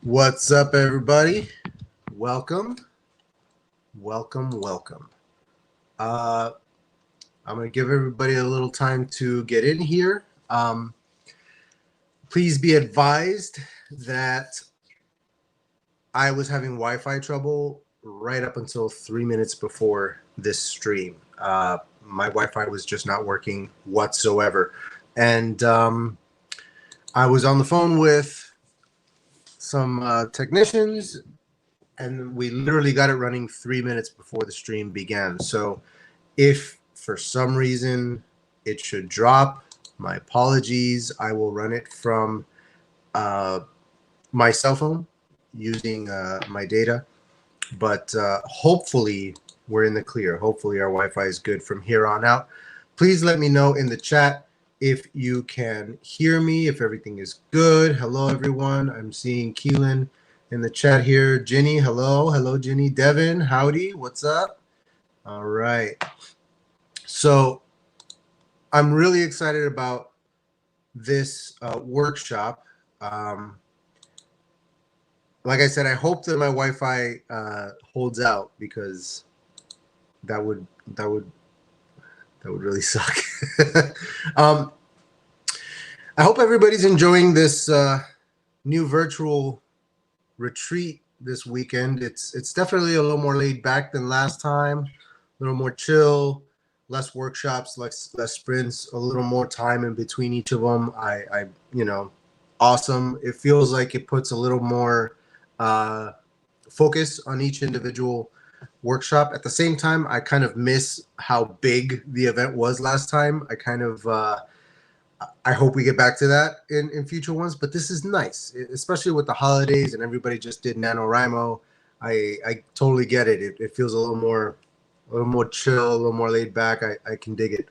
What's up, everybody? Welcome, welcome. Uh, I'm going to give everybody a little time to get in here. Please be advised that I was having Wi-Fi trouble right up until 3 minutes before this stream. My Wi-Fi was just not working whatsoever. And I was on the phone with some technicians, and we literally got it running 3 minutes before the stream began. So if for some reason it should drop, my apologies. I will run it from my cell phone using my data, but hopefully we're in the clear. Hopefully our Wi-Fi is good from here on out. Please let me know in the chat if you can hear me, if everything is good. Hello, everyone. I'm seeing Keelan in the chat here. Ginny, hello. Hello, Ginny. Devin, howdy. What's up? All right. So I'm really excited about this workshop. Like I said, I hope that my Wi-Fi holds out, because that would really suck. I hope everybody's enjoying this new virtual retreat this weekend. It's definitely a little more laid back than last time, a little more chill, less workshops, less sprints, a little more time in between each of them. I awesome. It feels like it puts a little more focus on each individual workshop. At the same time, I kind of miss how big the event was last time. I hope we get back to that in future ones, but this is nice, especially with the holidays and everybody just did NaNoWriMo. I totally get it. It feels a little more chill, a little more laid back. I can dig it.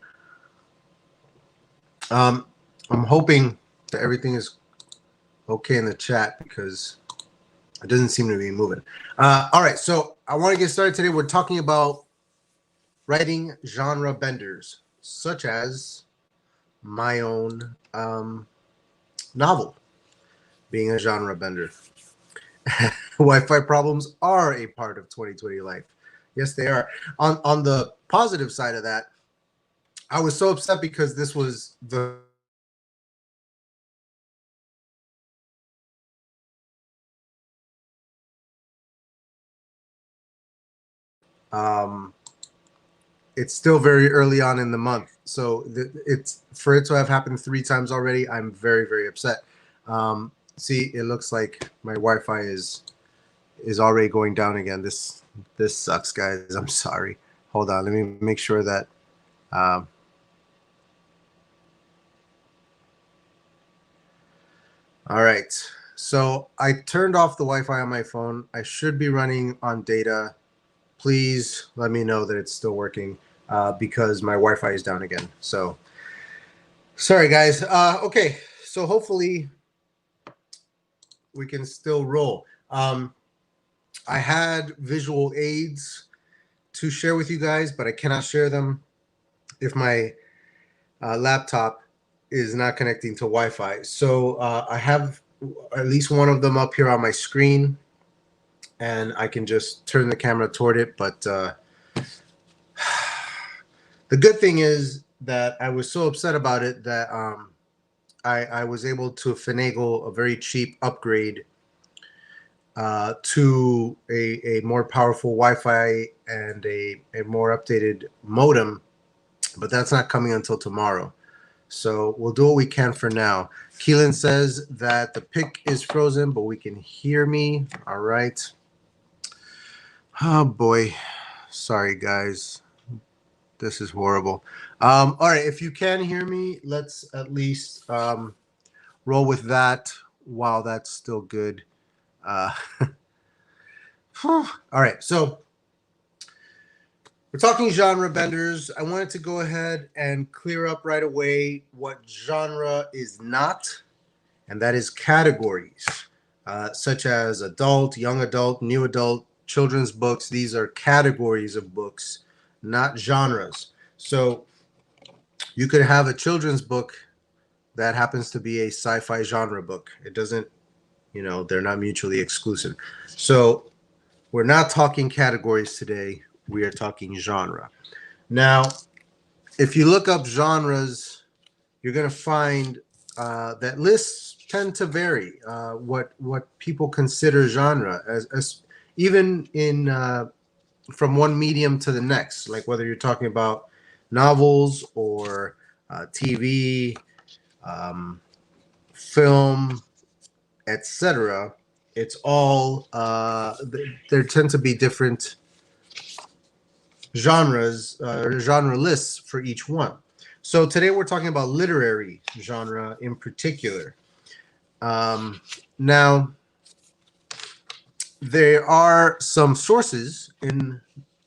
I'm hoping that everything is okay in the chat, because it doesn't seem to be moving. All right, so I want to get started today. We're talking about writing genre benders, such as my own novel being a genre bender. Wi-Fi problems are a part of 2020 life. Yes, they are. On the positive side of that, I was so upset because this was the it's still very early on in the month, so it's for it to have happened 3 times already. I'm very, very upset. See, it looks like my Wi-Fi is already going down again. This sucks, guys. I'm sorry. Hold on, let me make sure that all right, so I turned off the Wi-Fi on my phone. I should be running on data. Please let me know that it's still working, because my Wi-Fi is down again. So sorry, guys. Okay, so hopefully we can still roll. I had visual aids to share with you guys, but I cannot share them if my laptop is not connecting to Wi-Fi. So I have at least one of them up here on my screen, and I can just turn the camera toward it. But the good thing is that I was so upset about it that I was able to finagle a very cheap upgrade to a more powerful Wi-Fi and a more updated modem, but that's not coming until tomorrow. So we'll do what we can for now. Keelan says that the pic is frozen, but we can hear me. All right. Oh boy. Sorry, guys. This is horrible. All right. If you can hear me, let's at least roll with that while that's still good. All right. So we're talking genre benders. I wanted to go ahead and clear up right away what genre is not, and that is categories, such as adult, young adult, new adult, children's books. These are categories of books, not genres. So you could have a children's book that happens to be a sci-fi genre book. It doesn't You know, they're not mutually exclusive. So we're not talking categories today. We are talking genre. Now, if you look up genres, you're going to find that lists tend to vary. What people consider genre, as even in from one medium to the next, like whether you're talking about novels or TV, film, etc. It's all there tend to be different genres or genre lists for each one. So today we're talking about literary genre in particular. Now, there are some sources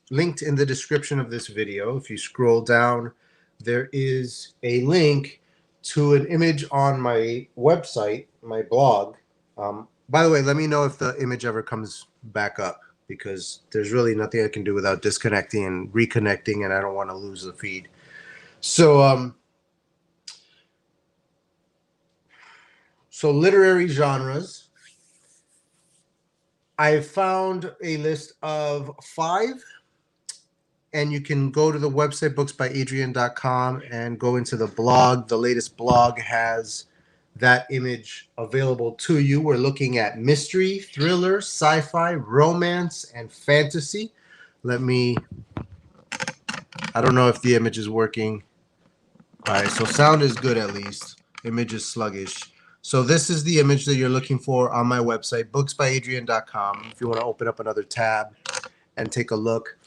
linked in the description of this video. If you scroll down, there is a link to an image on my website, my blog. By the way, let me know if the image ever comes back up, because there's really nothing I can do without disconnecting and reconnecting, and I don't want to lose the feed. So, so literary genres. I found a list of 5, and you can go to the website booksbyadrian.com and go into the blog. The latest blog has that image available to you. We're looking at mystery, thriller, sci-fi, romance, and fantasy. I don't know if the image is working. All right, so sound is good at least. Image is sluggish. So this is the image that you're looking for on my website, booksbyadrian.com. If you want to open up another tab and take a look.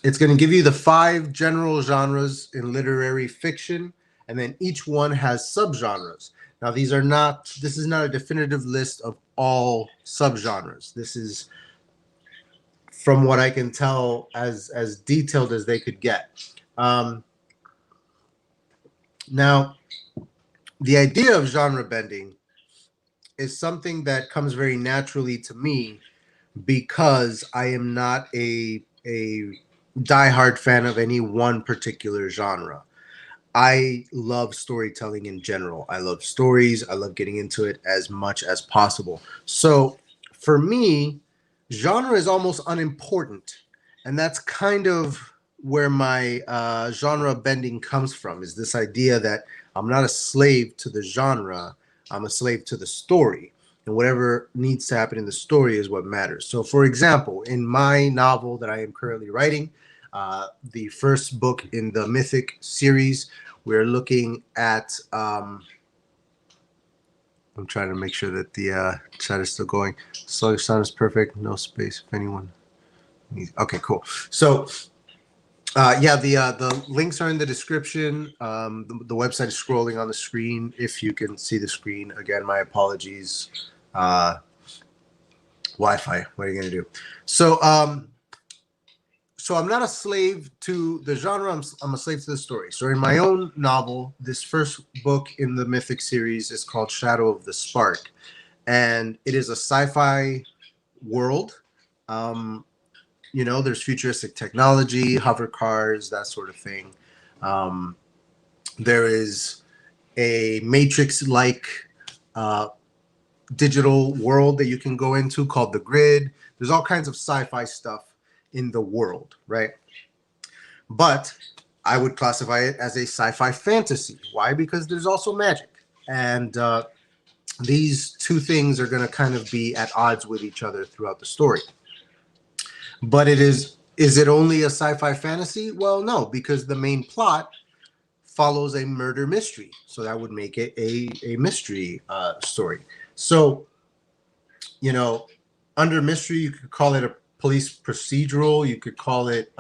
It's going to give you the 5 general genres in literary fiction, and then each one has subgenres. Now, this is not a definitive list of all subgenres. This is, from what I can tell, as detailed as they could get. Now, the idea of genre bending is something that comes very naturally to me, because I am not a diehard fan of any one particular genre. I love storytelling in general. I love stories. I love getting into it as much as possible. So for me, genre is almost unimportant. And that's kind of where my genre bending comes from, is this idea that I'm not a slave to the genre. I'm a slave to the story. And whatever needs to happen in the story is what matters. So, for example, in my novel that I am currently writing, the first book in the Mythic series, we're looking at, I'm trying to make sure that the chat is still going. So sound is perfect, no space if anyone needs. Okay, cool. So yeah, the links are in the description. The website is scrolling on the screen. If you can see the screen, again, my apologies. Wi-Fi, what are you gonna do? So so I'm not a slave to the genre. I'm a slave to the story. So in my own novel, this first book in the Mythic series is called Shadow of the Spark, and it is a sci-fi world. You know, there's futuristic technology, hover cars, that sort of thing. There is a Matrix-like digital world that you can go into called the Grid. There's all kinds of sci-fi stuff in the world, right? But I would classify it as a sci-fi fantasy. Why? Because there's also magic. And these two things are going to kind of be at odds with each other throughout the story. But is it only a sci-fi fantasy? Well, no, because the main plot follows a murder mystery. So that would make it a mystery story. So, you know, under mystery, you could call it a police procedural. You could call it,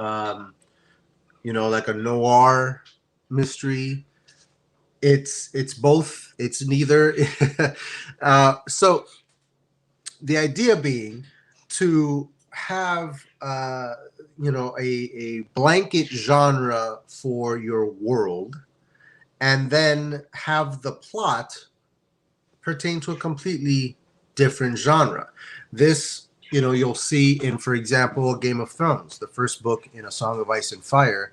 you know, like a noir mystery. It's both. It's neither. So the idea being to have, you know, a blanket genre for your world, and then have the plot pertain to a completely different genre. This, you know, you'll see in, for example, Game of Thrones, the first book in A Song of Ice and Fire.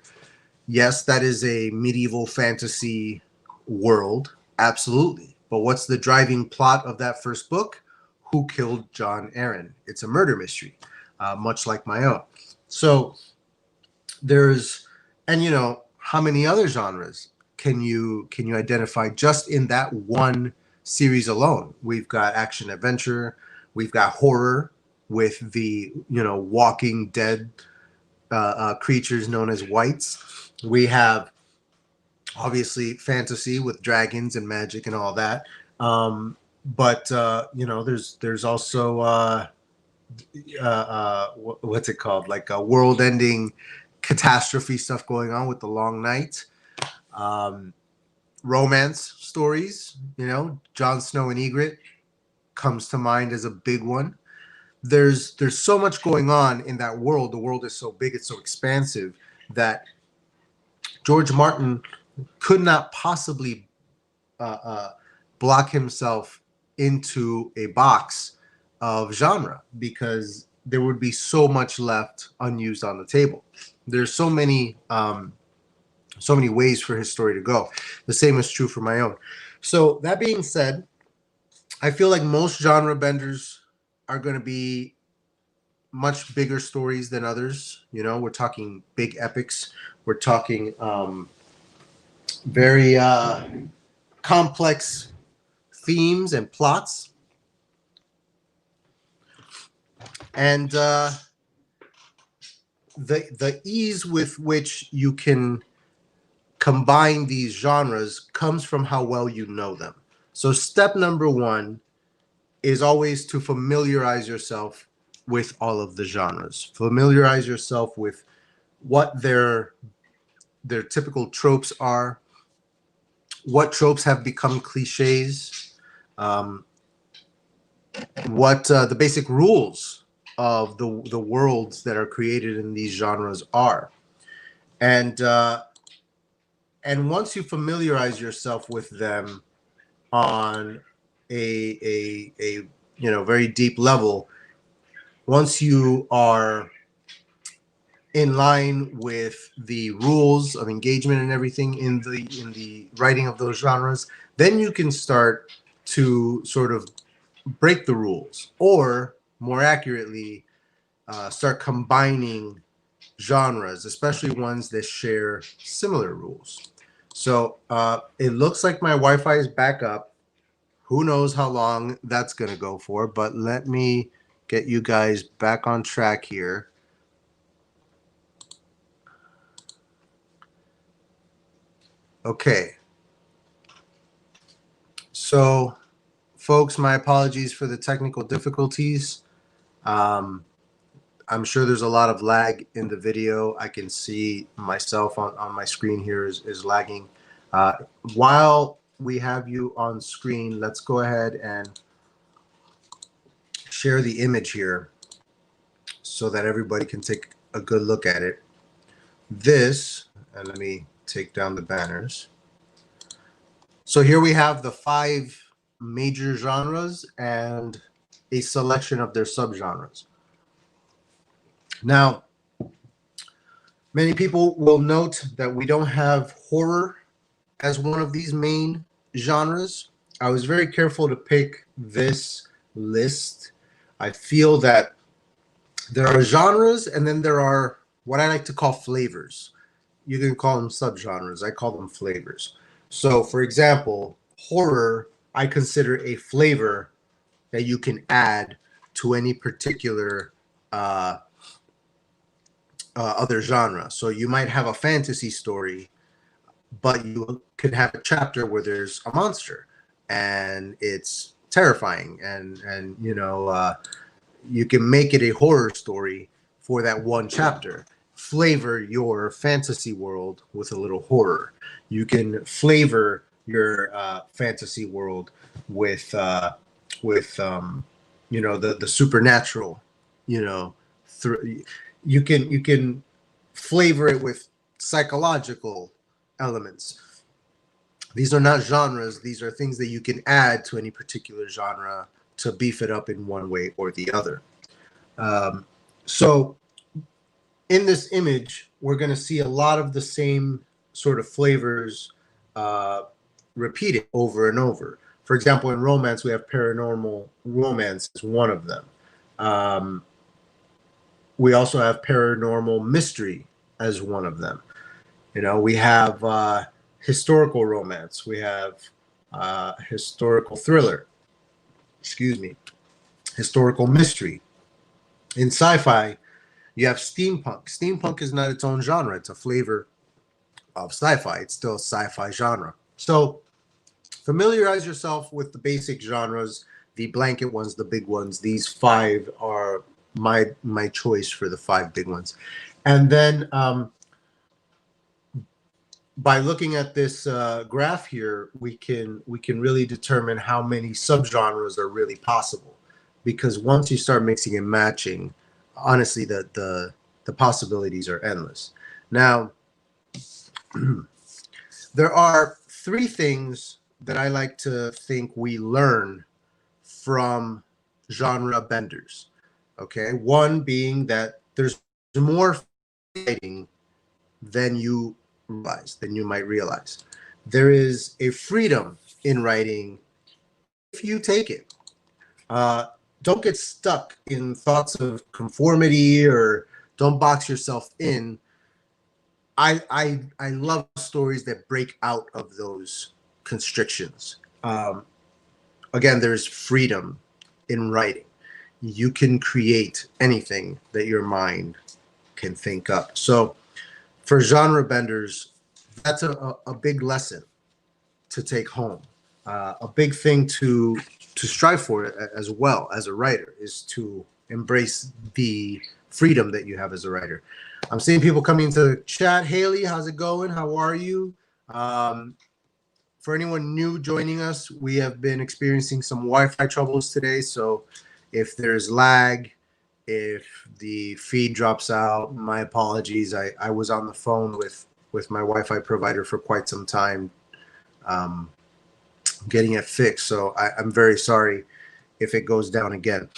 Yes, that is a medieval fantasy world, absolutely. But what's the driving plot of that first book? Who killed John Aaron? It's a murder mystery, much like my own. So there's, and you know, how many other genres can you identify just in that one series alone? We've got action adventure, we've got horror with the, you know, walking dead creatures known as wights. We have obviously fantasy with dragons and magic and all that. But you know, there's also what's it called? Like a world-ending catastrophe stuff going on with the Long Night. Romance stories, you know, Jon Snow and Ygritte comes to mind as a big one. There's so much going on in that world. The world is so big, it's so expansive that George Martin could not possibly block himself into a box of genre, because there would be so much left unused on the table. There's so many ways for his story to go. The same is true for my own. So that being said, I feel like most genre benders are going to be much bigger stories than others. You know, we're talking big epics. We're talking very complex themes and plots. And the ease with which you can combine these genres comes from how well you know them. So step number one is always to familiarize yourself with all of the genres. Familiarize yourself with what their typical tropes are, what tropes have become cliches, what the basic rules of the worlds that are created in these genres are. And once you familiarize yourself with them on a you know, very deep level, once you are in line with the rules of engagement and everything in the writing of those genres, then you can start to sort of break the rules, or more accurately, start combining genres, especially ones that share similar rules. So it looks like my Wi-Fi is back up. Who knows how long that's going to go for, but let me get you guys back on track here. Okay. So, folks, my apologies for the technical difficulties. I'm sure there's a lot of lag in the video. I can see myself on my screen here is lagging. While we have you on screen, let's go ahead and share the image here so that everybody can take a good look at it. This, and let me take down the banners. So here we have the 5 major genres and a selection of their subgenres. Now, many people will note that we don't have horror as one of these main genres. I was very careful to pick this list. I feel that there are genres, and then there are what I like to call flavors. You can call them subgenres. I call them flavors. So, for example, horror, I consider a flavor that you can add to any particular other genre. So you might have a fantasy story, but you could have a chapter where there's a monster and it's terrifying, and you know, you can make it a horror story for that one chapter. Flavor your fantasy world with a little horror. You can flavor your fantasy world with you know, the supernatural. You know, you can flavor it with psychological elements. These are not genres. These are things that you can add to any particular genre to beef it up in one way or the other. So in this image, we're going to see a lot of the same sort of flavors repeated over and over. For example, in romance, we have paranormal romance as one of them. We also have paranormal mystery as one of them. You know, we have historical romance. We have historical thriller. Excuse me. Historical mystery. In sci-fi, you have steampunk. Steampunk is not its own genre. It's a flavor of sci-fi. It's still a sci-fi genre. So familiarize yourself with the basic genres, the blanket ones, the big ones. These 5 are my choice for the 5 big ones. And then by looking at this graph here, we can really determine how many subgenres are really possible. Because once you start mixing and matching, honestly, the possibilities are endless. Now, there are 3 things that I like to think we learn from genre benders. Okay, one being that there's more fighting than you might realize. There is a freedom in writing if you take it. Don't get stuck in thoughts of conformity, or don't box yourself in. I love stories that break out of those constrictions. Again, there's freedom in writing. You can create anything that your mind can think up. So for genre benders, that's a big lesson to take home. A big thing to strive for as well as a writer is to embrace the freedom that you have as a writer. I'm seeing people coming into the chat. Haley, how's it going? How are you? For anyone new joining us, we have been experiencing some Wi-Fi troubles today. So if there's lag, if the feed drops out, my apologies. I was on the phone with my Wi-Fi provider for quite some time, getting it fixed. So I'm very sorry if it goes down again.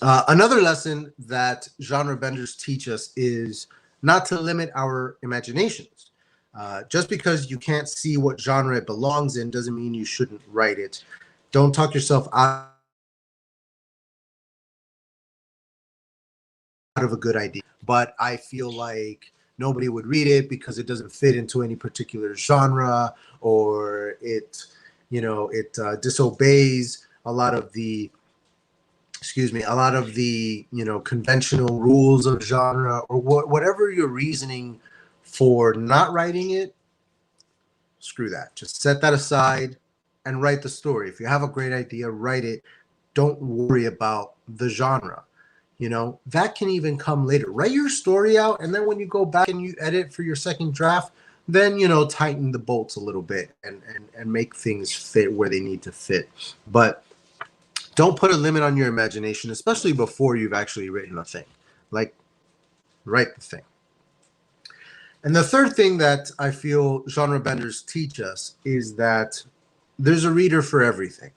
Another lesson that genre benders teach us is not to limit our imaginations. Just because you can't see what genre it belongs in doesn't mean you shouldn't write it. Don't talk yourself out of a good idea. But I feel like nobody would read it because it doesn't fit into any particular genre, or it disobeys a lot of the conventional rules of genre, or whatever your reasoning for not writing it. Screw that. Just set that aside and write the story. If you have a great idea, write it. Don't worry about the genre. That can even come later. Write your story out, and then when you go back and you edit for your second draft, then tighten the bolts a little bit and make things fit where they need to fit. But don't put a limit on your imagination, especially before you've actually written a thing. Like, write the thing. And the third thing that I feel genre benders teach us is that there's a reader for everything.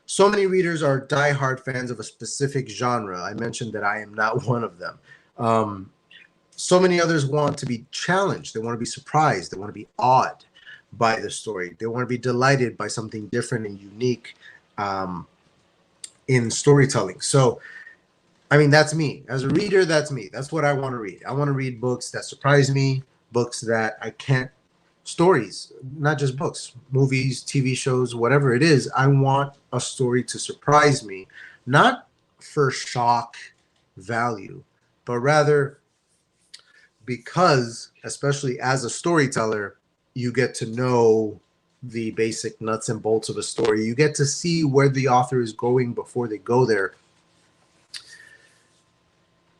So many readers are diehard fans of a specific genre. I mentioned that I am not one of them. So many others want to be challenged. They want to be surprised. They want to be awed by the story. They want to be delighted by something different and unique in storytelling. So, I mean, that's me. As a reader, that's me. That's what I want to read. I want to read books that surprise me, books that I can't, stories, not just books, movies, TV shows, whatever it is. I want a story to surprise me, not for shock value, but rather because, especially as a storyteller, you get to know the basic nuts and bolts of a story. You get to see where the author is going before they go there.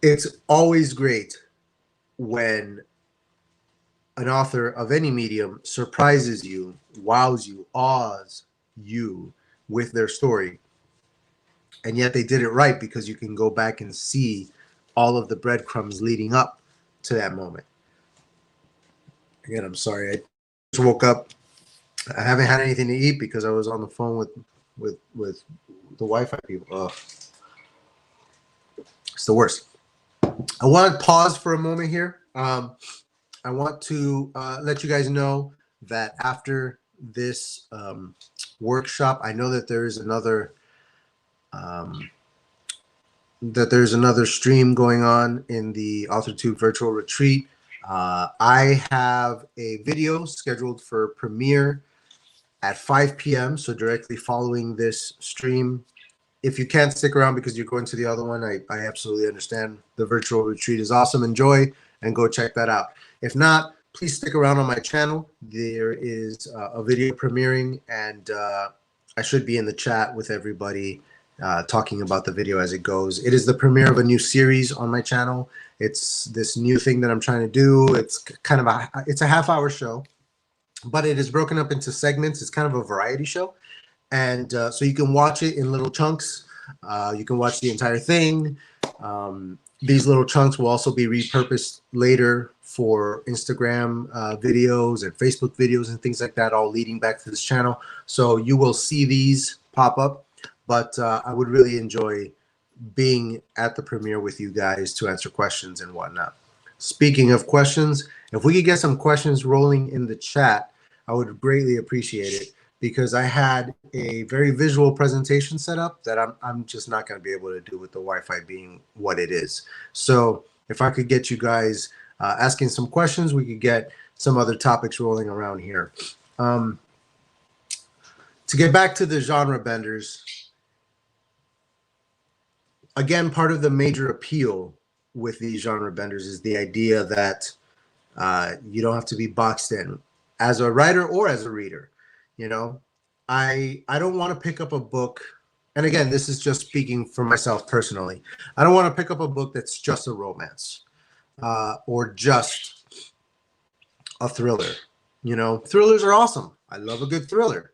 It's always great when an author of any medium surprises you, wows you, awes you with their story. And yet they did it right, because you can go back and see all of the breadcrumbs leading up to that moment. Again, I'm sorry. I just woke up. I haven't had anything to eat because I was on the phone with the Wi-Fi people. Ugh. It's the worst. I want to pause for a moment here. I want to let you guys know that after this workshop. I know that there is another there's another stream going on in the Authortube virtual retreat. I have a video scheduled for premiere at 5 p.m. So directly following this stream. If you can't stick around because you're going to the other one, I absolutely understand. The virtual retreat is awesome. Enjoy and go check that out. If not, please stick around on my channel. There is a video premiering, and I should be in the chat with everybody talking about the video as it goes. It is the premiere of a new series on my channel. It's this new thing that I'm trying to do. It's kind of it's a half-hour show, but it is broken up into segments. It's kind of a variety show. And so you can watch it in little chunks. You can watch the entire thing. These little chunks will also be repurposed later for Instagram videos and Facebook videos and things like that, all leading back to this channel. So you will see these pop up, but I would really enjoy being at the premiere with you guys to answer questions and whatnot. Speaking of questions, if we could get some questions rolling in the chat, I would greatly appreciate it, because I had a very visual presentation set up that I'm just not going to be able to do with the Wi-Fi being what it is. So if I could get you guys asking some questions, we could get some other topics rolling around here. To get back to the genre benders, again, part of the major appeal with these genre benders is the idea that you don't have to be boxed in as a writer or as a reader. You know, I don't want to pick up a book, and again, this is just speaking for myself personally. I don't want to pick up a book that's just a romance or just a thriller. You know, thrillers are awesome. I love a good thriller,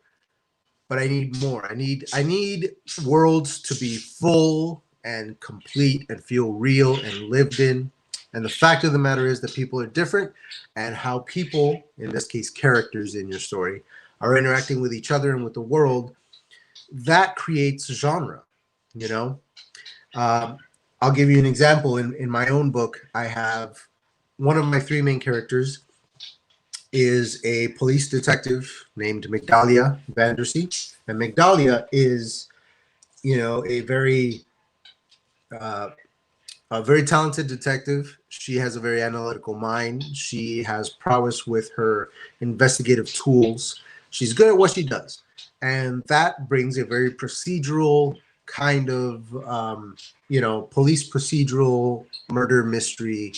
but I need more. I need worlds to be full and complete and feel real and lived in. And the fact of the matter is that people are different, and how people, in this case characters in your story, are interacting with each other and with the world, that creates genre, you know? I'll give you an example. In my own book, I have one of my three main characters is a police detective named Migdalia Vandersea. And Migdalia is, you know, a very talented detective. She has a very analytical mind. She has prowess with her investigative tools. She's good at what she does. And that brings a very procedural kind of, you know, police procedural murder mystery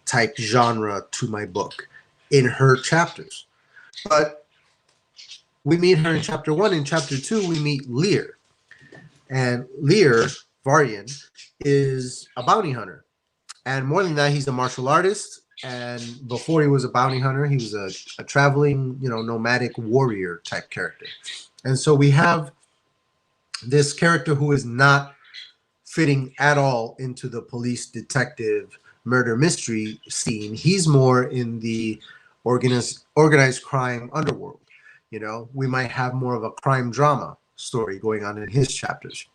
type genre to my book in her chapters. But we meet her in chapter 1. In chapter 2, we meet Lear. And Lear, Varian, is a bounty hunter. And more than that, he's a martial artist. And before he was a bounty hunter, he was a traveling, you know, nomadic warrior type character. And so we have this character who is not fitting at all into the police detective murder mystery scene. He's more in the organized crime underworld. You know, we might have more of a crime drama story going on in his chapters.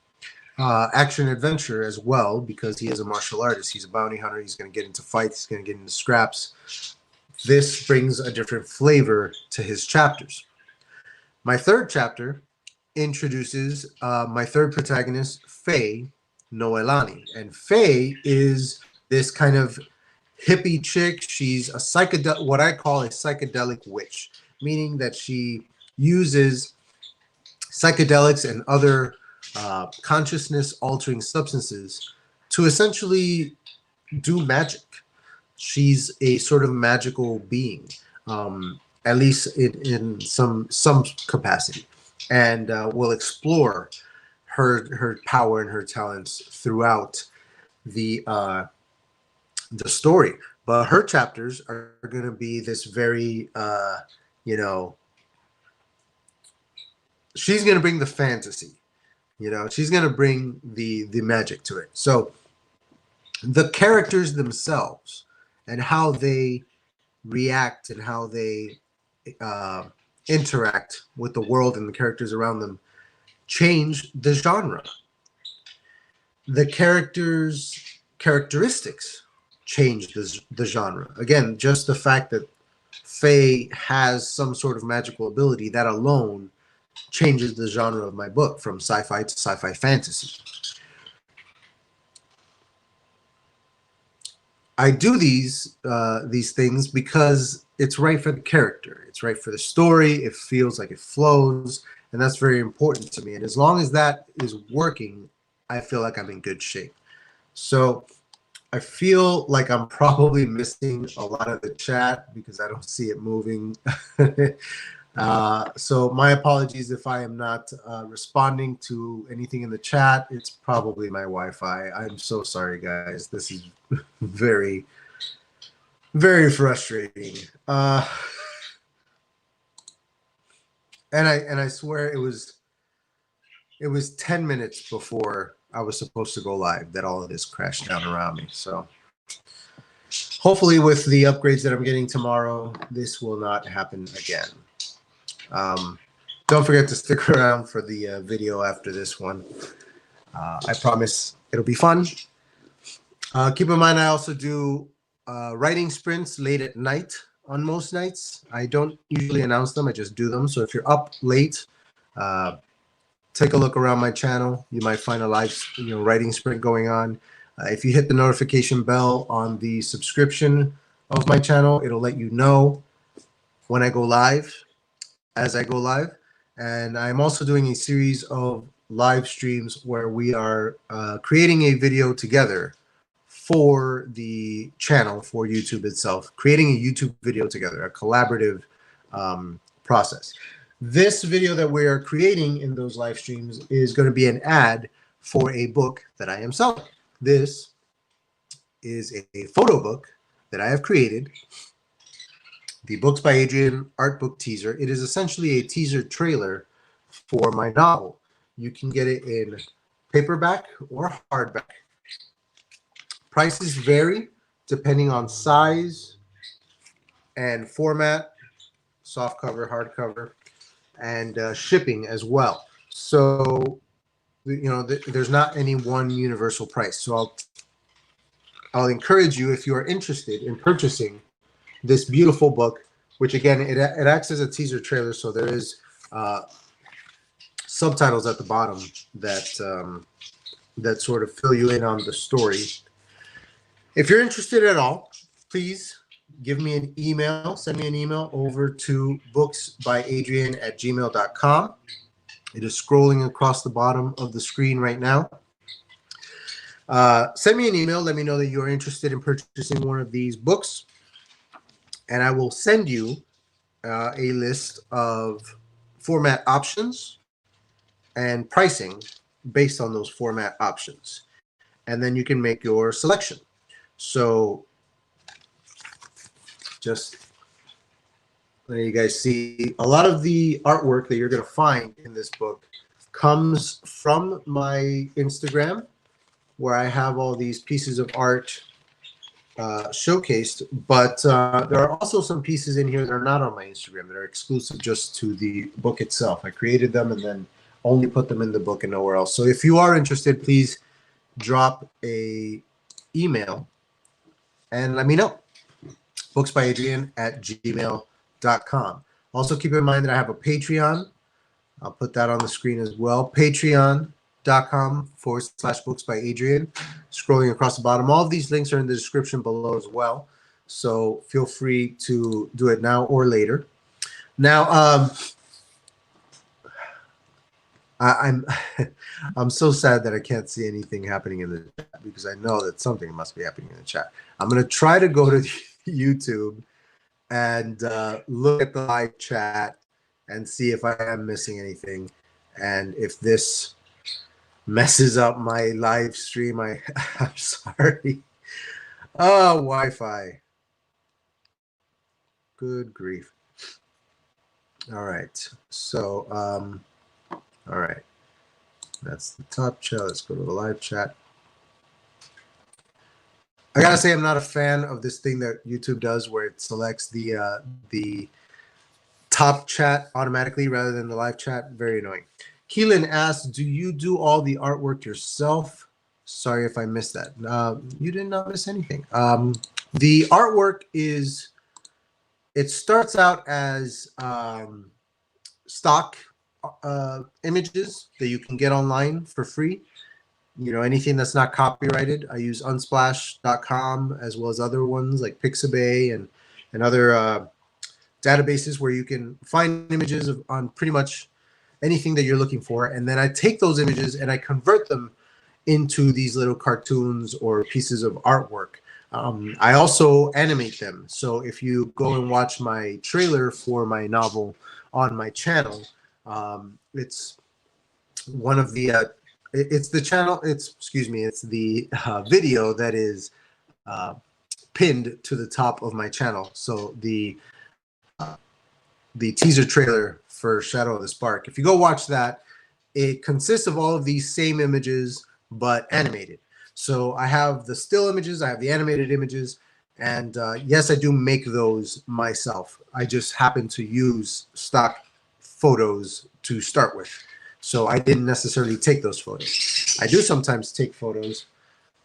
Action adventure as well, because he is a martial artist. He's a bounty hunter. He's going to get into fights. He's going to get into scraps. This brings a different flavor to his chapters. My third chapter introduces my third protagonist, Faye Noelani. And Faye is this kind of hippie chick. She's a psychedelic, what I call a psychedelic witch, meaning that she uses psychedelics and other consciousness altering substances to essentially do magic. She's a sort of magical being, at least in some capacity, and will explore her power and her talents throughout the story. But her chapters are going to be this very you know, she's going to bring the fantasy. You know, she's going to bring the magic to it. So the characters themselves and how they react and how they interact with the world and the characters around them change the genre. The characters' characteristics change the genre. Again, just the fact that Faye has some sort of magical ability, that alone changes the genre of my book from sci-fi to sci-fi fantasy. I do these things because it's right for the character. It's right for the story. It feels like it flows, and that's very important to me. And as long as that is working, I feel like I'm in good shape. So I feel like I'm probably missing a lot of the chat because I don't see it moving. So my apologies if I am not responding to anything in the chat. It's probably my Wi-Fi. I'm so sorry, guys. This is very, very frustrating. And I swear it was 10 minutes before I was supposed to go live that all of this crashed down around me. So hopefully with the upgrades that I'm getting tomorrow, this will not happen again. Don't forget to stick around for the video after this one. I promise it'll be fun. Keep in mind, I also do writing sprints late at night on most nights. I don't usually announce them. I just do them. So if you're up late, take a look around my channel. You might find a live writing sprint going on. If you hit the notification bell on the subscription of my channel, it'll let you know when I go live, as I go live. And I'm also doing a series of live streams where we are creating a video together for the channel, for YouTube itself, creating a YouTube video together, a collaborative process. This video that we are creating in those live streams is going to be an ad for a book that I am selling. This is a photo book that I have created, the Books by Adrian art book teaser. It is essentially a teaser trailer for my novel. You can get it in paperback or hardback. Prices vary depending on size and format, softcover, hardcover, and shipping as well. So, there's not any one universal price. So I'll encourage you, if you are interested in purchasing this beautiful book, which again, it acts as a teaser trailer, so there is subtitles at the bottom that that sort of fill you in on the story. If you're interested at all, please give me an email. Send me an email over to booksbyadrian@gmail.com. It is scrolling across the bottom of the screen right now. Send me an email. Let me know that you're interested in purchasing one of these books, and I will send you a list of format options and pricing based on those format options. And then you can make your selection. So just let you guys see, a lot of the artwork that you're going to find in this book comes from my Instagram, where I have all these pieces of art showcased, but there are also some pieces in here that are not on my Instagram that are exclusive just to the book itself. I created them and then only put them in the book and nowhere else. So if you are interested, please drop a email and let me know. booksbyadrian@gmail.com. Also keep in mind that I have a Patreon. I'll put that on the screen as well. Patreon.com/booksbyadrian. Scrolling across the bottom. All of these links are in the description below as well. So feel free to do it now or later. Now, I'm so sad that I can't see anything happening in the chat because I know that something must be happening in the chat. I'm going to try to go to YouTube and look at the live chat and see if I am missing anything. And if this messes up my live stream, I'm sorry. Oh, Wi-Fi. Good grief. All right. So, all right. That's the top chat. Let's go to the live chat. I gotta say, I'm not a fan of this thing that YouTube does where it selects the top chat automatically rather than the live chat. Very annoying. Keelan asks, do you do all the artwork yourself? Sorry if I missed that. You did not miss anything. The artwork it starts out as stock images that you can get online for free. You know, anything that's not copyrighted. I use unsplash.com as well as other ones like Pixabay and other databases where you can find images on pretty much anything that you're looking for. And then I take those images and I convert them into these little cartoons or pieces of artwork. I also animate them. So if you go and watch my trailer for my novel on my channel, it's one of the it's the channel, it's the video that is pinned to the top of my channel. So the teaser trailer for Shadow of the Spark, if you go watch that, it consists of all of these same images but animated. So I have the still images, I have the animated images, and yes, I do make those myself. I just happen to use stock photos to start with. So I didn't necessarily take those photos. I do sometimes take photos.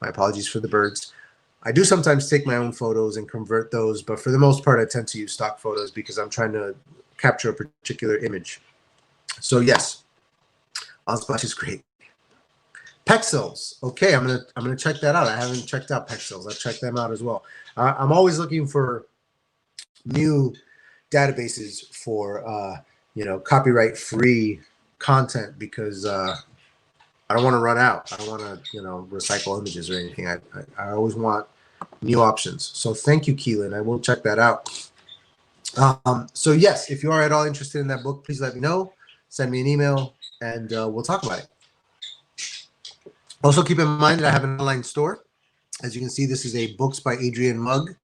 My apologies for the birds. I do sometimes take my own photos and convert those, but for the most part, I tend to use stock photos because I'm trying to capture a particular image. So yes, Unsplash is great. Pexels. Okay, I'm gonna check that out. I haven't checked out Pexels. I'll check them out as well. I'm always looking for new databases for you know, copyright-free content because I don't want to run out. I don't want to, you know, recycle images or anything. I always want new options. So thank you, Keelan. I will check that out. So yes, if you are at all interested in that book, please let me know. Send me an email, and we'll talk about it. Also, keep in mind that I have an online store. As you can see, this is a Books by Adrian mug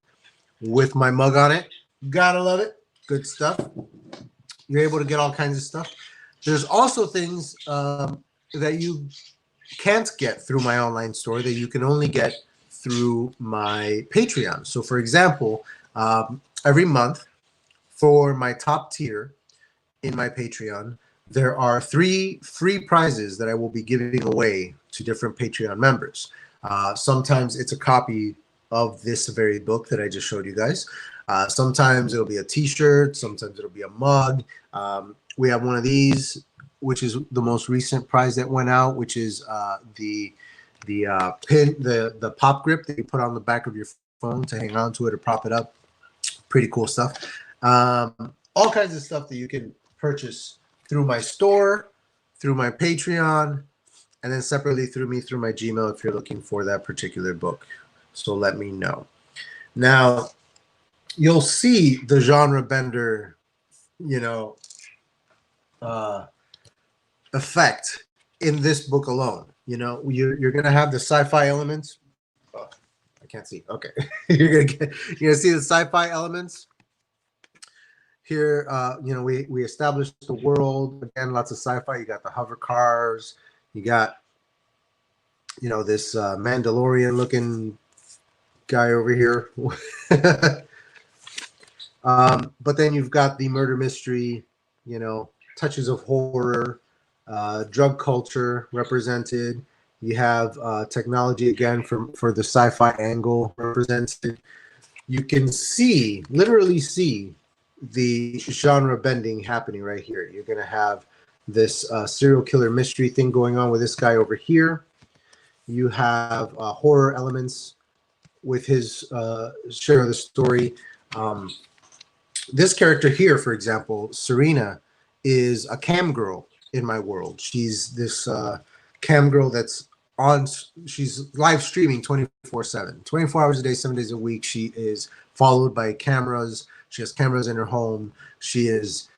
with my mug on it. Gotta love it. Good stuff. You're able to get all kinds of stuff. There's also things that you can't get through my online store that you can only get through my Patreon. So, for example, every month for my top tier in my Patreon, there are 3 free prizes that I will be giving away to different Patreon members. Sometimes it's a copy of this very book that I just showed you guys. Sometimes it'll be a t-shirt. Sometimes it'll be a mug. We have one of these, which is the most recent prize that went out, which is the pin, the pop grip that you put on the back of your phone to hang on to it or prop it up. Pretty cool stuff. All kinds of stuff that you can purchase through my store, through my Patreon, and then separately through my Gmail if you're looking for that particular book. So let me know. Now, you'll see the genre bender, you know, effect in this book alone. You know, you're gonna have the sci-fi elements. Oh, I can't see. Okay, you're gonna see the sci-fi elements here. You know, we established the world again. Lots of sci-fi. You got the hover cars. You got, you know, this Mandalorian-looking guy over here. But then you've got the murder mystery. You know, touches of horror. Drug culture represented. You have technology again for the sci-fi angle represented. You can see, literally see, the genre bending happening right here. You're going to have this serial killer mystery thing going on with this guy over here. You have horror elements with his share of the story. This character here, for example, Serena, is a cam girl in my world. She's this cam girl that's she's live streaming 24/7, 24 hours a day, 7 days a week. She is followed by cameras. She has cameras in her home. She is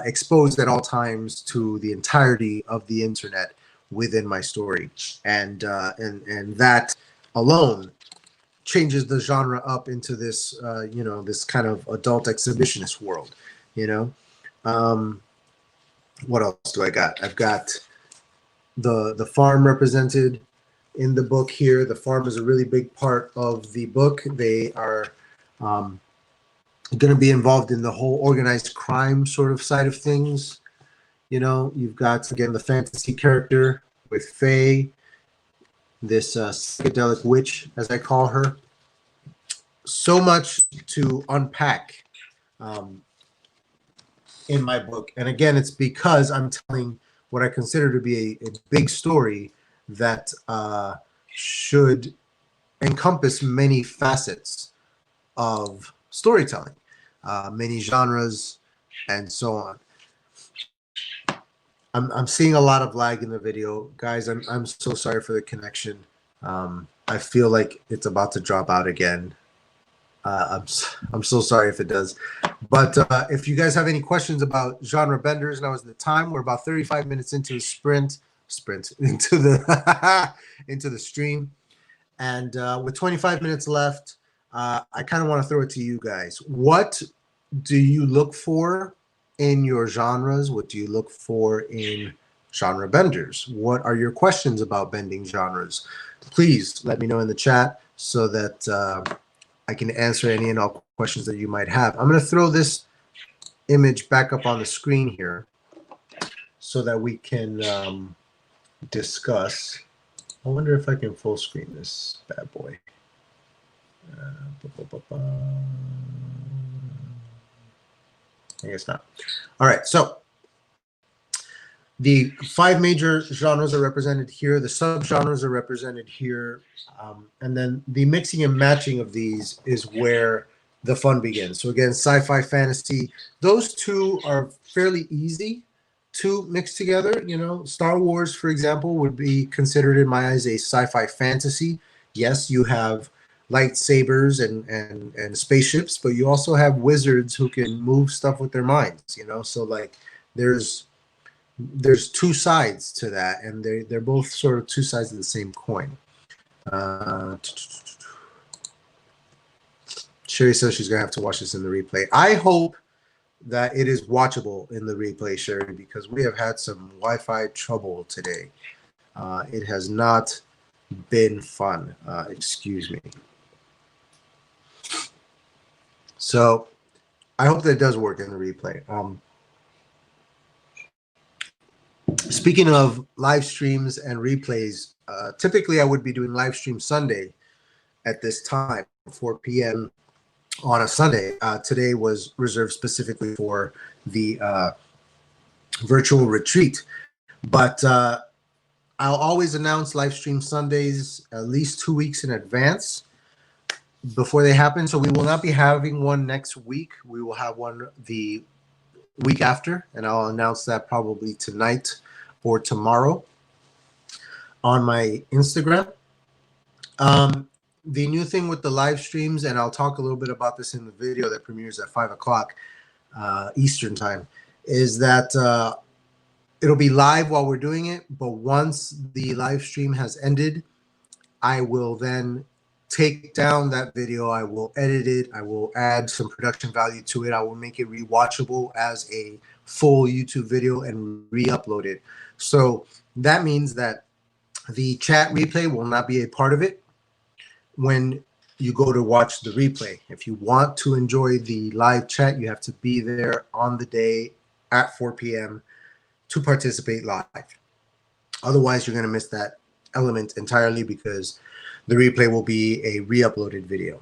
exposed at all times to the entirety of the internet within my story, and that alone changes the genre up into this you know, this kind of adult exhibitionist world. You know, what else do I got? I've got the farm represented in the book here. The farm is a really big part of the book. They are going to be involved in the whole organized crime sort of side of things. You know, you've got, again, the fantasy character with Faye, this psychedelic witch, as I call her. So much to unpack in my book. And again, it's because I'm telling what I consider to be a big story that should encompass many facets of storytelling, many genres, and so on. I'm seeing a lot of lag in the video, guys. I'm so sorry for the connection. I feel like it's about to drop out again. I'm so sorry if it does. But if you guys have any questions about genre benders, now is the time. We're about 35 minutes into the sprint into the into the stream, and with 25 minutes left, I kind of want to throw it to you guys. What do you look for in your genres? What do you look for in genre benders? What are your questions about bending genres? Please let me know in the chat so that I can answer any and all questions that you might have. I'm going to throw this image back up on the screen here so that we can discuss. I wonder if I can full screen this bad boy. I guess not. All right, so the 5 major genres are represented here. The subgenres are represented here. And then the mixing and matching of these is where the fun begins. So again, sci-fi, fantasy, those two are fairly easy to mix together. You know, Star Wars, for example, would be considered in my eyes a sci-fi fantasy. Yes, you have lightsabers and spaceships, but you also have wizards who can move stuff with their minds, you know? So like there's two sides to that, and they're both sort of two sides of the same coin. Sherry says she's gonna have to watch this in the replay. I hope that it is watchable in the replay, Sherry, because we have had some Wi-Fi trouble today. It has not been fun. Excuse me. So I hope that it does work in the replay. Speaking of live streams and replays, typically I would be doing live stream Sunday at this time, 4 p.m. on a Sunday. Today was reserved specifically for the virtual retreat. But I'll always announce live stream Sundays at least 2 weeks in advance before they happen. So we will not be having one next week. We will have one the week after, and I'll announce that probably tonight or tomorrow on my Instagram. The new thing with the live streams, and I'll talk a little bit about this in the video that premieres at 5 o'clock Eastern time, is that it'll be live while we're doing it, but once the live stream has ended, I will then take down that video, I will edit it, I will add some production value to it, I will make it rewatchable as a full YouTube video and re-upload it. So that means that the chat replay will not be a part of it when you go to watch the replay. If you want to enjoy the live chat, you have to be there on the day at 4 p.m. to participate live. Otherwise, you're going to miss that element entirely because the replay will be a re-uploaded video.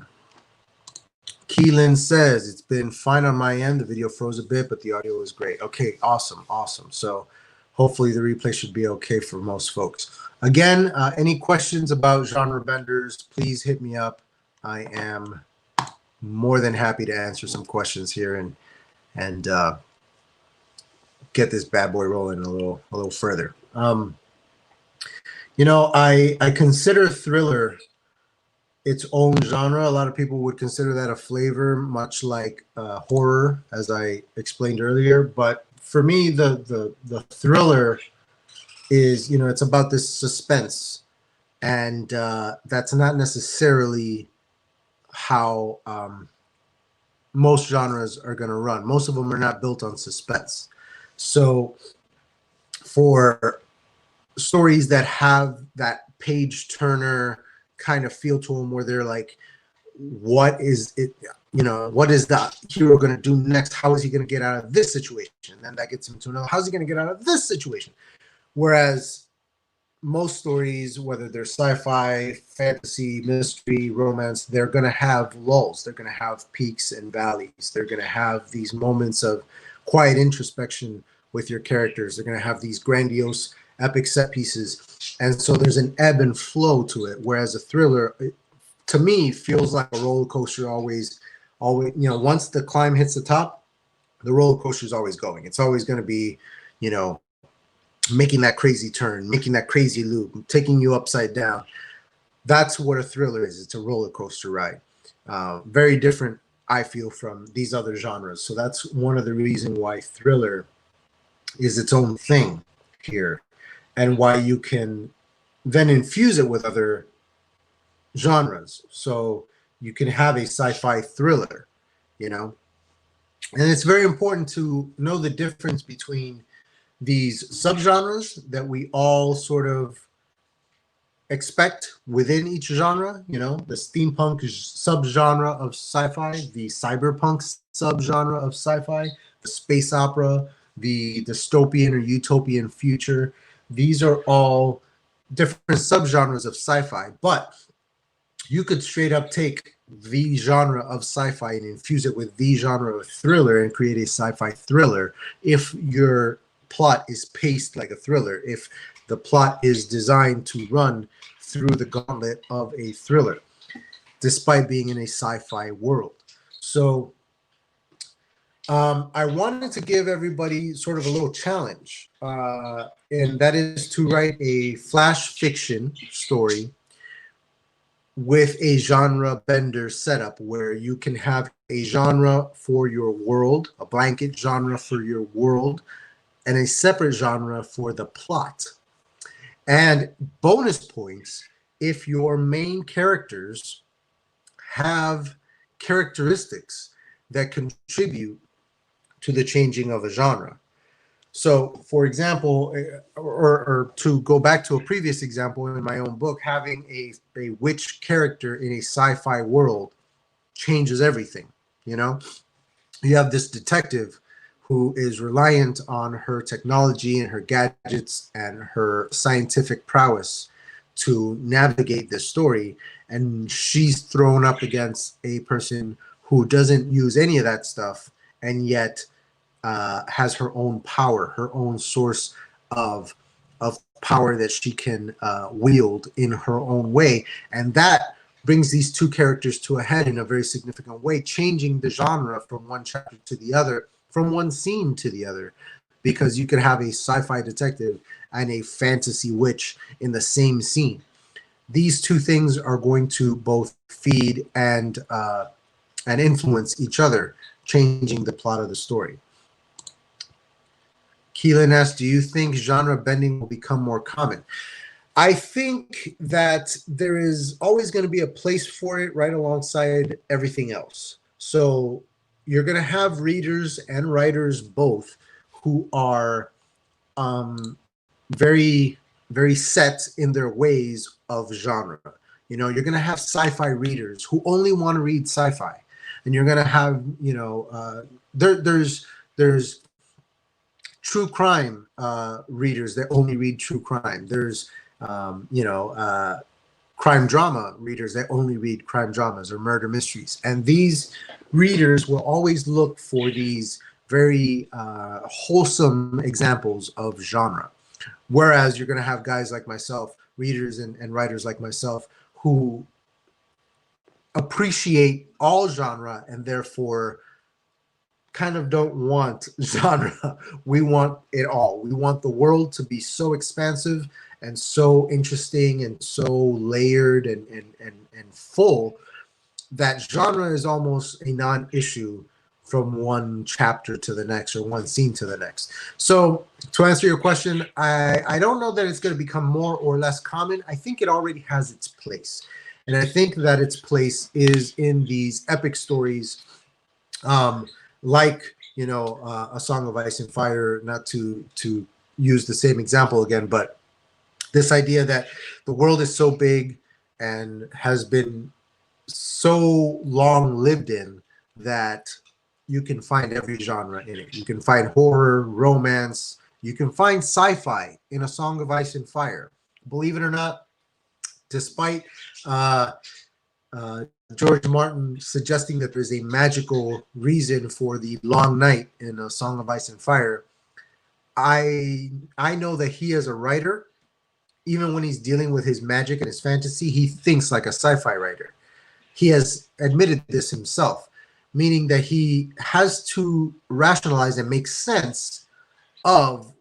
Keelan says, it's been fine on my end. The video froze a bit, but the audio was great. Okay, awesome, awesome. So hopefully the replay should be okay for most folks. Again, any questions about genre benders, please hit me up. I am more than happy to answer some questions here and get this bad boy rolling a little further. You know, I consider thriller its own genre. A lot of people would consider that a flavor, much like horror, as I explained earlier. But for me, the thriller is, you know, it's about this suspense, and that's not necessarily how most genres are going to run. Most of them are not built on suspense. So for stories that have that page turner kind of feel to them, where they're like, what is it, you know, what is the hero going to do next? How is he going to get out of this situation? And then that gets him to another, how's he going to get out of this situation? Whereas most stories, whether they're sci-fi, fantasy, mystery, romance, they're going to have lulls. They're going to have peaks and valleys. They're going to have these moments of quiet introspection with your characters. They're going to have these grandiose, epic set pieces. And so there's an ebb and flow to it. Whereas a thriller, to me, feels like a roller coaster always, once the climb hits the top, the roller coaster is always going. It's always going to be, making that crazy turn, making that crazy loop, taking you upside down. That's what a thriller is. It's a roller coaster ride. Very different, I feel, from these other genres. So that's one of the reasons why thriller is its own thing here, and why you can then infuse it with other genres. So you can have a sci-fi thriller, and it's very important to know the difference between these subgenres that we all sort of expect within each genre, the steampunk subgenre of sci-fi, the cyberpunk subgenre of sci-fi, the space opera, the dystopian or utopian future. These are all different subgenres of sci-fi, but you could straight up take the genre of sci-fi and infuse it with the genre of thriller and create a sci-fi thriller if your plot is paced like a thriller, if the plot is designed to run through the gauntlet of a thriller, despite being in a sci-fi world. So I wanted to give everybody sort of a little challenge, and that is to write a flash fiction story with a genre bender setup where you can have a genre for your world, a blanket genre for your world, and a separate genre for the plot. And bonus points if your main characters have characteristics that contribute to the changing of a genre. So, for example, or to go back to a previous example in my own book, having a witch character in a sci-fi world changes everything. You have this detective who is reliant on her technology and her gadgets and her scientific prowess to navigate this story. And she's thrown up against a person who doesn't use any of that stuff and yet has her own power, her own source of power that she can wield in her own way. And that brings these two characters to a head in a very significant way, changing the genre from one chapter to the other, from one scene to the other, because you could have a sci-fi detective and a fantasy witch in the same scene. These two things are going to both feed and influence each other, changing the plot of the story. Keelan asks, do you think genre bending will become more common? I think that there is always going to be a place for it right alongside everything else. So you're going to have readers and writers both who are very, very set in their ways of genre. You're going to have sci-fi readers who only want to read sci-fi. And you're going to have, there's true crime readers that only read true crime. There's, crime drama readers that only read crime dramas or murder mysteries. And these readers will always look for these very wholesome examples of genre. Whereas you're going to have guys like myself, readers and writers like myself, who appreciate all genre and therefore kind of don't want genre. We want it all. We want the world to be so expansive and so interesting and so layered and full that genre is almost a non-issue from one chapter to the next or one scene to the next. So to answer your question, I don't know that it's going to become more or less common. I think it already has its place. And I think that its place is in these epic stories, like, A Song of Ice and Fire, not to use the same example again, but this idea that the world is so big and has been so long lived in that you can find every genre in it. You can find horror, romance, you can find sci-fi in A Song of Ice and Fire. Believe it or not, despite George Martin suggesting that there's a magical reason for the long night in A Song of Ice and Fire, I know that he as a writer, even when he's dealing with his magic and his fantasy, he thinks like a sci-fi writer. He has admitted this himself, meaning that he has to rationalize and make sense of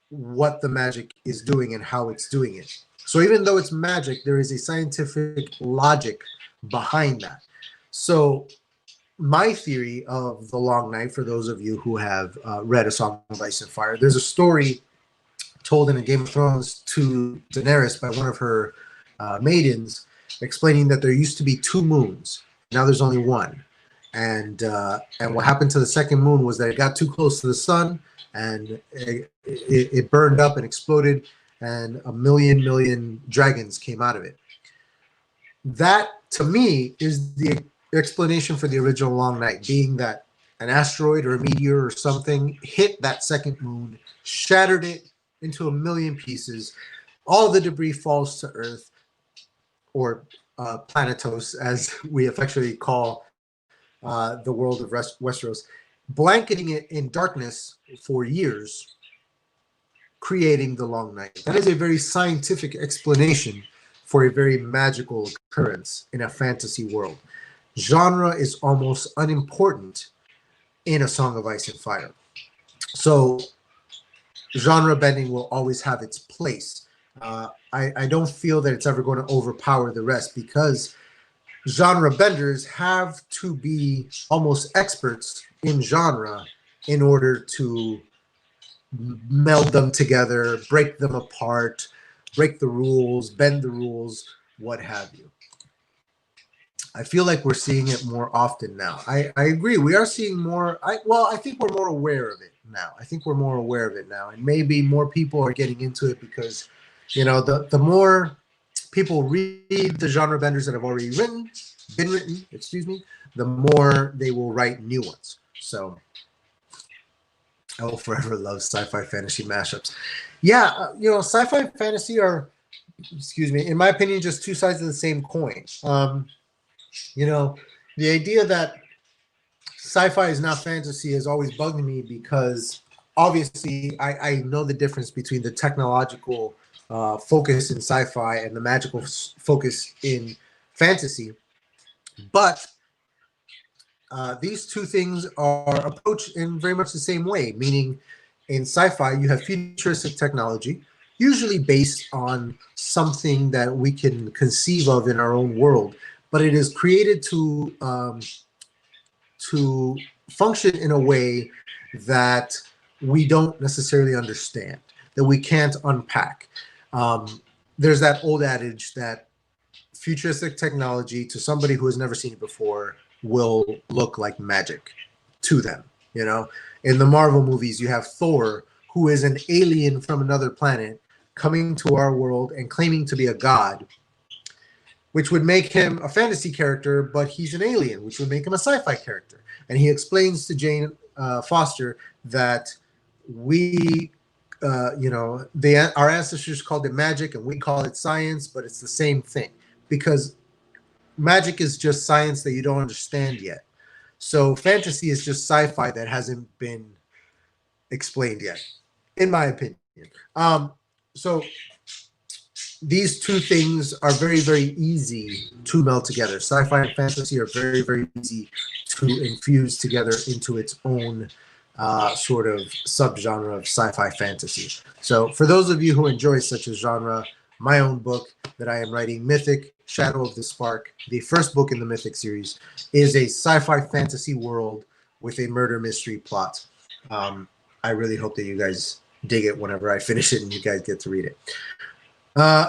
what the magic is doing and how it's doing it. So even though it's magic, there is a scientific logic behind that. So my theory of the Long Night, for those of you who have read A Song of Ice and Fire, there's a story told in a Game of Thrones to Daenerys by one of her maidens, explaining that there used to be 2 moons. Now there's only one. And what happened to the second moon was that it got too close to the sun, and it burned up and exploded, and a million dragons came out of it. That, to me, is the explanation for the original Long Night, being that an asteroid or a meteor or something hit that second moon, shattered it into a million pieces. All the debris falls to Earth, or Planetos, as we affectionately call the world of Westeros, blanketing it in darkness for years, creating the Long Night. That is a very scientific explanation for a very magical occurrence in a fantasy world. Genre is almost unimportant in A Song of Ice and Fire. So genre bending will always have its place. I don't feel that it's ever going to overpower the rest, because genre benders have to be almost experts in genre in order to meld them together, break them apart, break the rules, bend the rules, what have you. I feel like we're seeing it more often now. I agree. We are seeing more. I think we're more aware of it now. And maybe more people are getting into it because, you know, the more people read the genre benders that have already been written, the more they will write new ones. So I will forever love sci-fi fantasy mashups. Yeah, sci-fi fantasy are, in my opinion, just 2 sides of the same coin. The idea that sci-fi is not fantasy has always bugged me, because obviously I know the difference between the technological focus in sci-fi and the magical focus in fantasy. But these 2 things are approached in very much the same way, meaning in sci-fi, you have futuristic technology, usually based on something that we can conceive of in our own world, but it is created to function in a way that we don't necessarily understand, that we can't unpack. There's that old adage that futuristic technology to somebody who has never seen it before will look like magic to them. In the Marvel movies, you have Thor, who is an alien from another planet coming to our world and claiming to be a god, which would make him a fantasy character, but he's an alien, which would make him a sci-fi character. And he explains to Jane Foster that our ancestors called it magic and we call it science, but it's the same thing, because magic is just science that you don't understand yet. So fantasy is just sci-fi that hasn't been explained yet, in my opinion. So these 2 things are very, very easy to meld together. Sci-fi and fantasy are very, very easy to infuse together into its own sort of subgenre of sci-fi fantasy. So for those of you who enjoy such a genre, my own book that I am writing, Mythic, Shadow of the Spark, the first book in the Mythic series, is a sci-fi fantasy world with a murder mystery plot. I really hope that you guys dig it whenever I finish it and you guys get to read it.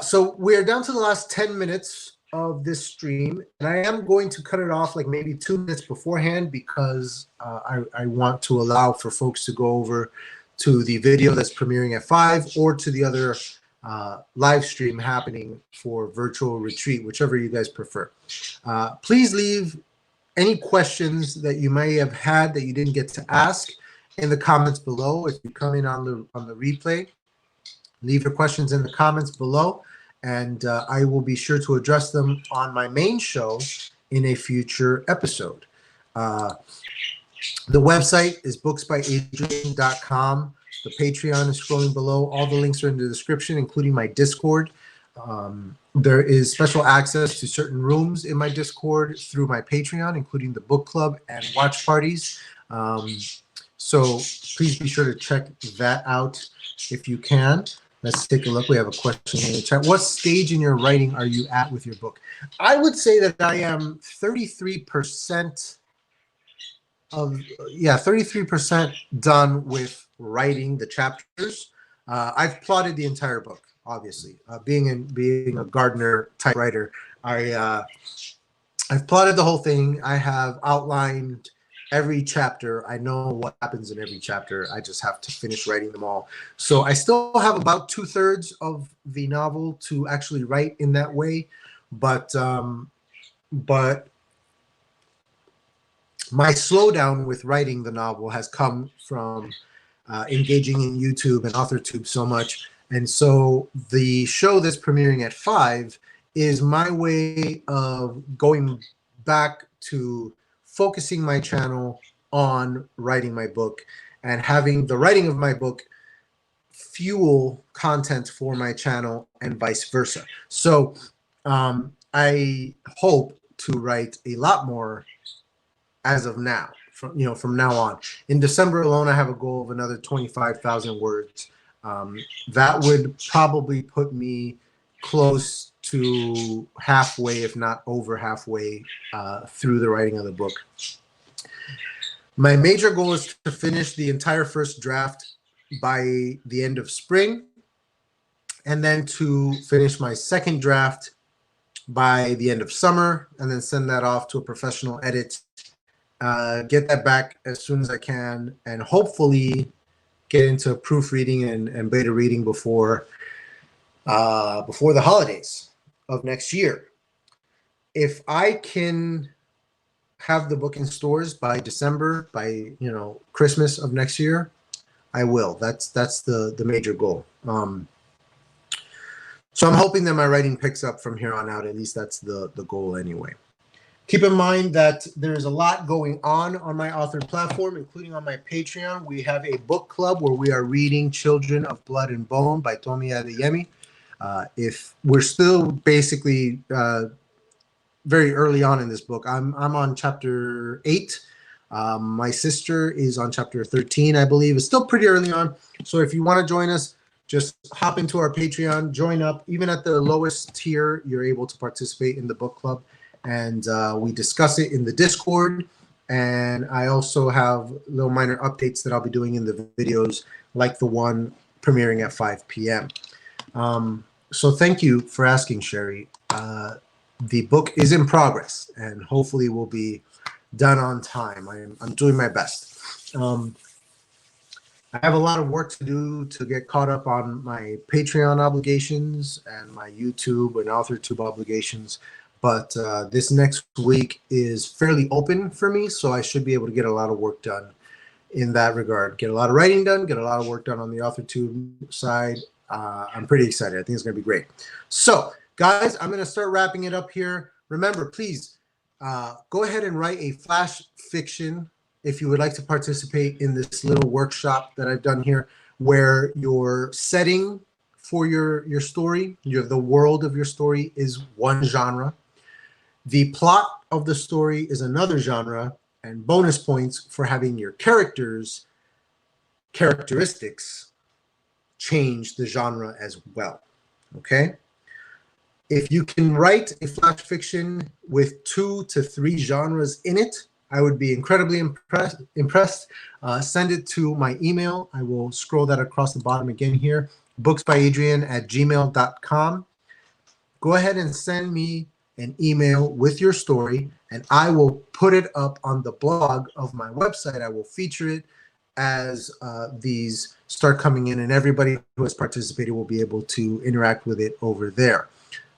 So we're down to the last 10 minutes of this stream, and I am going to cut it off like maybe 2 minutes beforehand, because I want to allow for folks to go over to the video that's premiering at 5 or to the other live stream happening for virtual retreat, whichever you guys prefer. Please leave any questions that you may have had that you didn't get to ask in the comments below. If you come in on the replay, leave your questions in the comments below, and I will be sure to address them on my main show in a future episode. The website is booksbyadrian.com. The Patreon is scrolling below. All the links are in the description, including my Discord. There is special access to certain rooms in my Discord through my Patreon, including the book club and watch parties. So please be sure to check that out if you can. Let's take a look. We have a question in the chat. What stage in your writing are you at with your book? I would say that I am 33% 33% done with writing the chapters. I've plotted the entire book, obviously. Being a Gardner type writer, I've plotted the whole thing. I have outlined every chapter. I know what happens in every chapter. I just have to finish writing them all. So I still have about 2/3 of the novel to actually write in that way, but my slowdown with writing the novel has come from engaging in YouTube and Authortube so much. And so the show that's premiering at 5 is my way of going back to focusing my channel on writing my book and having the writing of my book fuel content for my channel and vice versa. So I hope to write a lot more as of now, from now on. In December alone, I have a goal of another 25,000 words. That would probably put me close to halfway, if not over halfway, through the writing of the book. My major goal is to finish the entire first draft by the end of spring, and then to finish my second draft by the end of summer, and then send that off to a professional edit. Get that back as soon as I can, and hopefully get into proofreading and beta reading before the holidays of next year. If I can have the book in stores by December, by Christmas of next year, I will. That's the major goal. So I'm hoping that my writing picks up from here on out. At least that's the goal anyway. Keep in mind that there's a lot going on my author platform, including on my Patreon. We have a book club where we are reading Children of Blood and Bone by Tomi Adeyemi. If we're still basically very early on in this book, I'm on chapter 8. My sister is on chapter 13, I believe. It's still pretty early on. So if you want to join us, just hop into our Patreon, join up. Even at the lowest tier, you're able to participate in the book club. And we discuss it in the Discord. And I also have little minor updates that I'll be doing in the videos, like the one premiering at 5 p.m. So thank you for asking, Sherry. The book is in progress, and hopefully will be done on time. I'm doing my best. I have a lot of work to do to get caught up on my Patreon obligations and my YouTube and Authortube obligations. But this next week is fairly open for me, so I should be able to get a lot of work done in that regard. Get a lot of writing done, get a lot of work done on the Authortube side. I'm pretty excited. I think it's going to be great. So, guys, I'm going to start wrapping it up here. Remember, please go ahead and write a flash fiction if you would like to participate in this little workshop that I've done here, where your setting for your story, the world of your story is one genre. The plot of the story is another genre, and bonus points for having your characters' characteristics change the genre as well. Okay? If you can write a flash fiction with 2 to 3 genres in it, I would be incredibly impressed. Send it to my email. I will scroll that across the bottom again here, booksbyadrian@gmail.com. Go ahead and send me an email with your story, and I will put it up on the blog of my website. I will feature it as these start coming in, and everybody who has participated will be able to interact with it over there.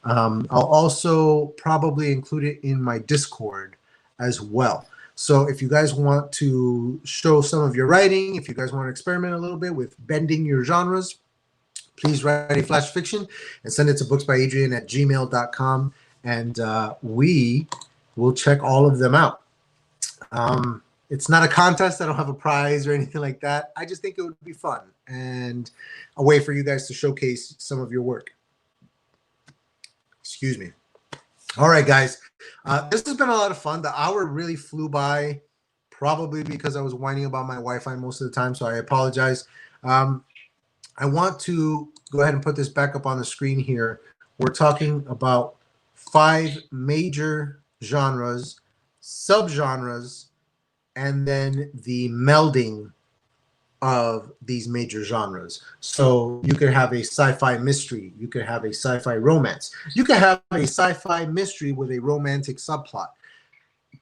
I'll also probably include it in my Discord as well. So if you guys want to show some of your writing, if you guys want to experiment a little bit with bending your genres, please write a flash fiction and send it to booksbyadrian@gmail.com. And we we'll check all of them out. It's not a contest. I don't have a prize or anything like that. I just think it would be fun and a way for you guys to showcase some of your work. Excuse me. All right, guys. This has been a lot of fun. The hour really flew by, probably because I was whining about my Wi-Fi most of the time, so I apologize. I want to go ahead and put this back up on the screen here. We're talking about 5 major genres, subgenres, and then the melding of these major genres. So you could have a sci-fi mystery, you could have a sci-fi romance, you could have a sci-fi mystery with a romantic subplot.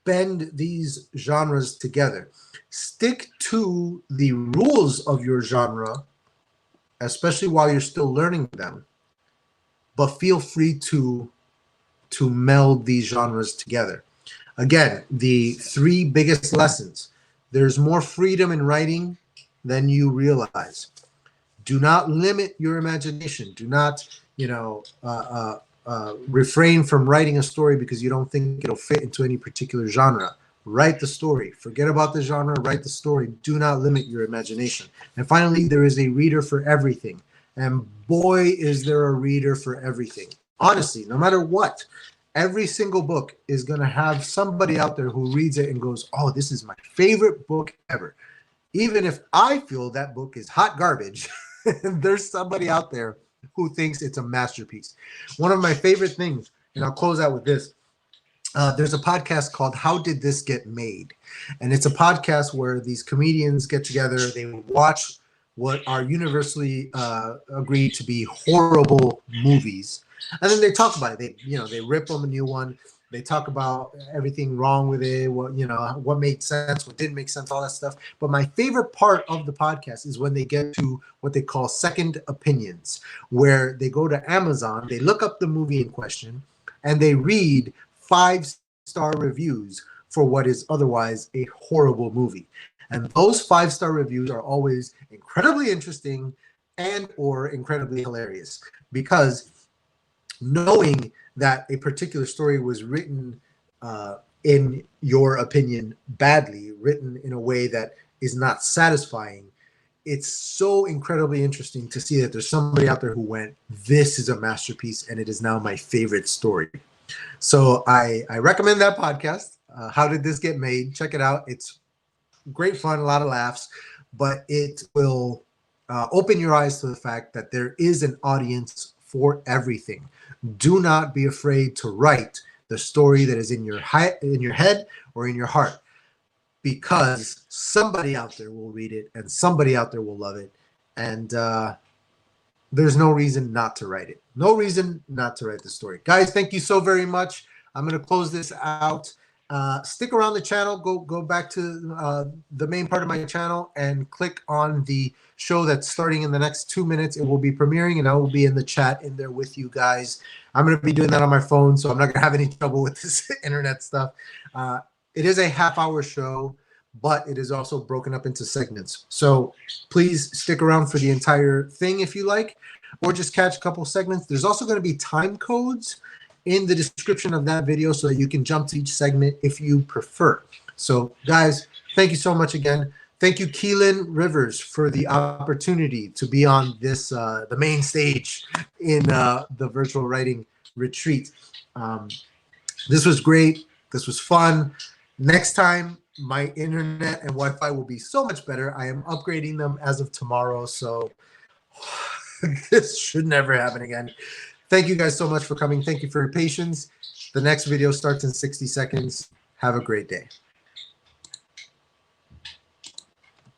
Bend these genres together. Stick to the rules of your genre, especially while you're still learning them, but feel free to meld these genres together. Again, the 3 biggest lessons. There's more freedom in writing than you realize. Do not limit your imagination. Do not, refrain from writing a story because you don't think it'll fit into any particular genre. Write the story. Forget about the genre. Write the story. Do not limit your imagination. And finally, there is a reader for everything. And boy, is there a reader for everything. Honestly, no matter what, every single book is going to have somebody out there who reads it and goes, oh, this is my favorite book ever. Even if I feel that book is hot garbage, there's somebody out there who thinks it's a masterpiece. One of my favorite things, and I'll close out with this, there's a podcast called How Did This Get Made? And it's a podcast where these comedians get together, they watch what are universally agreed to be horrible movies, and then they talk about it. They rip them a new one. They talk about everything wrong with it, what made sense, what didn't make sense, all that stuff. But my favorite part of the podcast is when they get to what they call second opinions, where they go to Amazon, they look up the movie in question, and they read 5-star reviews for what is otherwise a horrible movie. And those 5-star reviews are always incredibly interesting and or incredibly hilarious, because knowing that a particular story was written, in your opinion, badly, written in a way that is not satisfying, it's so incredibly interesting to see that there's somebody out there who went, this is a masterpiece and it is now my favorite story. So I recommend that podcast. How Did This Get Made? Check it out. It's great fun, a lot of laughs, but it will open your eyes to the fact that there is an audience for everything. Do not be afraid to write the story that is in your head or in your heart, because somebody out there will read it and somebody out there will love it. And there's no reason not to write it. No reason not to write the story. Guys, thank you so very much. I'm going to close this out. Stick around the channel. Go back to the main part of my channel and click on the show that's starting in the next 2 minutes. It will be premiering, and I will be in the chat in there with you guys. I'm going to be doing that on my phone, so I'm not going to have any trouble with this internet stuff. It is a half-hour show, but it is also broken up into segments. So please stick around for the entire thing if you like, or just catch a couple segments. There's also going to be time codes in the description of that video so that you can jump to each segment if you prefer. So guys, thank you so much again. Thank you, Keelan Rivers, for the opportunity to be on this, the main stage in the virtual writing retreat. This was great. This was fun. Next time, my internet and Wi-Fi will be so much better. I am upgrading them as of tomorrow, so this should never happen again. Thank you guys so much for coming. Thank you for your patience. The next video starts in 60 seconds. Have a great day.